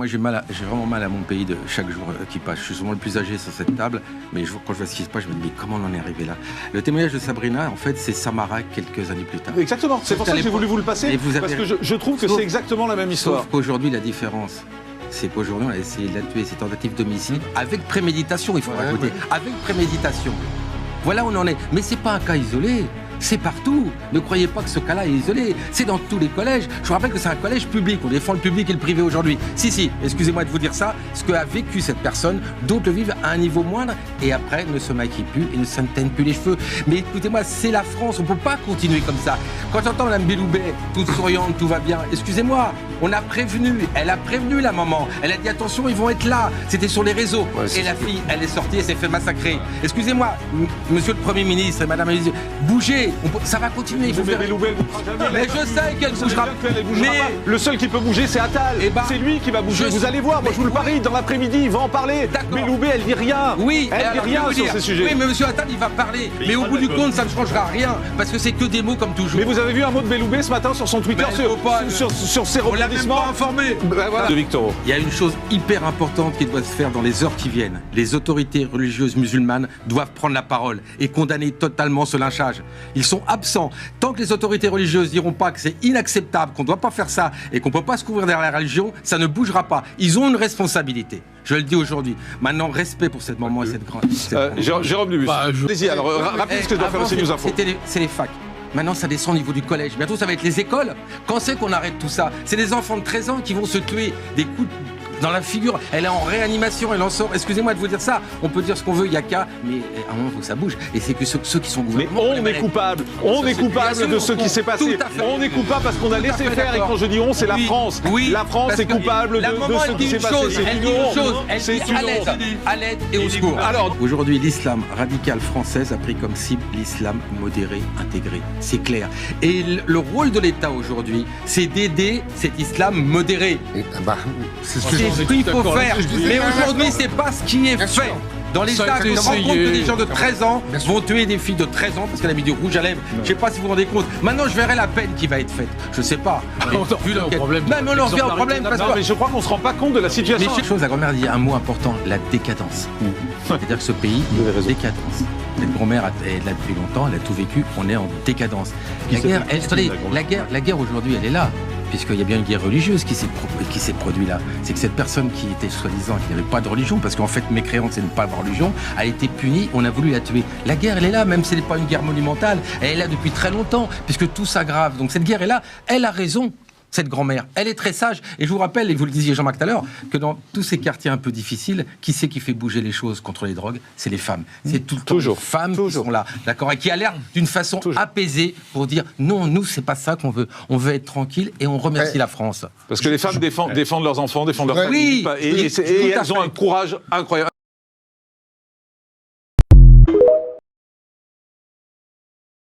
Moi, j'ai vraiment mal à mon pays de chaque jour qui passe. Je suis souvent le plus âgé sur cette table, mais quand je vois ce qui se passe, je me dis, mais comment on en est arrivé là? Le témoignage de Sabrina, en fait, c'est Samara quelques années plus tard. Exactement, c'est pour ça que j'ai voulu vous le passer, parce que je trouve que c'est exactement la même histoire. Sauf qu'aujourd'hui, la différence, c'est qu'aujourd'hui, on a essayé de la tuer, ces tentatives d'homicide, avec préméditation, il faut rajouter, avec préméditation. Voilà où on en est. Mais c'est pas un cas isolé. C'est partout. Ne croyez pas que ce cas-là est isolé. C'est dans tous les collèges. Je vous rappelle que c'est un collège public. On défend le public et le privé aujourd'hui. Si, excusez-moi de vous dire ça. Ce qu'a vécu cette personne, d'autres le vivent à un niveau moindre et après ne se maquillent plus et ne s'inteignent plus les cheveux. Mais écoutez-moi, c'est la France. On ne peut pas continuer comme ça. Quand j'entends Mme Belloubet, toute souriante, tout va bien, excusez-moi, on a prévenu. Elle a prévenu la maman. Elle a dit attention, ils vont être là. C'était sur les réseaux. Ouais, et la fille, elle est sortie et s'est fait massacrer. Excusez-moi, monsieur le Premier ministre et Madame la ministre, bougez. Ça va continuer. Mais Belloubet, elle bougera jamais. Mais je sais qu'elle bougera. Mais le seul qui peut bouger, c'est Attal. C'est lui qui va bouger. Vous allez voir, moi je vous le parie, dans l'après-midi, il va en parler. Belloubet, elle dit rien. Oui, elle dit rien sur ces sujets. Oui, mais monsieur Attal, il va parler. Mais au bout du compte, ça ne changera rien. Parce que c'est que des mots comme toujours. Mais vous avez vu un mot de Belloubet ce matin sur son Twitter, sur ses rebondissements. On l'a même pas informé. De Victor. Il y a une chose hyper importante qui doit se faire dans les heures qui viennent. Les autorités religieuses musulmanes doivent prendre la parole et condamner totalement ce lynchage. Ils sont absents. Tant que les autorités religieuses diront pas que c'est inacceptable, qu'on ne doit pas faire ça et qu'on ne peut pas se couvrir derrière la religion, ça ne bougera pas. Ils ont une responsabilité. Je le dis aujourd'hui. Maintenant, respect pour cette maman et cette grande. Jérôme Lubus. Allez-y, alors rappelez ce que je dois faire aussi News Info. C'est les facs. Maintenant, ça descend au niveau du collège. Bientôt, ça va être les écoles. Quand c'est qu'on arrête tout ça? C'est des enfants de 13 ans qui vont se tuer des coups dans la figure. Elle est en réanimation, elle en sort. Excusez-moi de vous dire ça. On peut dire ce qu'on veut, il y a qu'à. Mais à un moment, il faut que ça bouge. Et c'est que ceux qui sont gouvernements. Mais on est coupable. On est coupable de ce qui s'est passé. On est coupable parce qu'on a laissé faire. Et quand je dis on, c'est la France. La France est coupable de ce qui s'est passé. Elle dit une chose. Elle dit à l'aide et au secours. Alors, aujourd'hui, l'islam radical française a pris comme cible l'islam modéré, intégré. C'est clair. Et le rôle de l'État aujourd'hui, c'est d'aider cet islam modéré. C'est ce qu'il faut faire. Mais aujourd'hui, c'est pas ce qui est fait. Dans les actes, on se rend compte que des gens de 13 ans vont tuer des filles de 13 ans parce qu'elle a mis du rouge à lèvres. Je sais pas si vous vous rendez compte. Maintenant, je verrai la peine qui va être faite. Je sais pas. Vu le problème. Même on en revient au problème parce que. Mais je crois qu'on se rend pas compte de la situation. Mais chose, la grand-mère dit un mot important, la décadence. C'est-à-dire que ce pays est en décadence. Cette grand-mère est là depuis longtemps, elle a tout vécu. On est en décadence. La guerre aujourd'hui, elle est là. Puisqu'il y a bien une guerre religieuse qui s'est produite là. C'est que cette personne qui était soi-disant, qui n'avait pas de religion, parce qu'en fait, mécréante, c'est ne pas avoir religion, a été punie, on a voulu la tuer. La guerre, elle est là, même si elle n'est pas une guerre monumentale, elle est là depuis très longtemps, puisque tout s'aggrave. Donc cette guerre est là, elle a raison. Cette grand-mère, elle est très sage. Et je vous rappelle, et vous le disiez Jean-Marc tout à l'heure, que dans tous ces quartiers un peu difficiles, qui c'est qui fait bouger les choses contre les drogues? C'est les femmes. C'est tout le temps les femmes qui sont là, d'accord, et qui alertent d'une façon apaisée pour dire non, nous c'est pas ça qu'on veut. On veut être tranquille et on remercie la France. Parce que les femmes défendent leurs enfants, défendent leur famille, et elles ont un courage incroyable.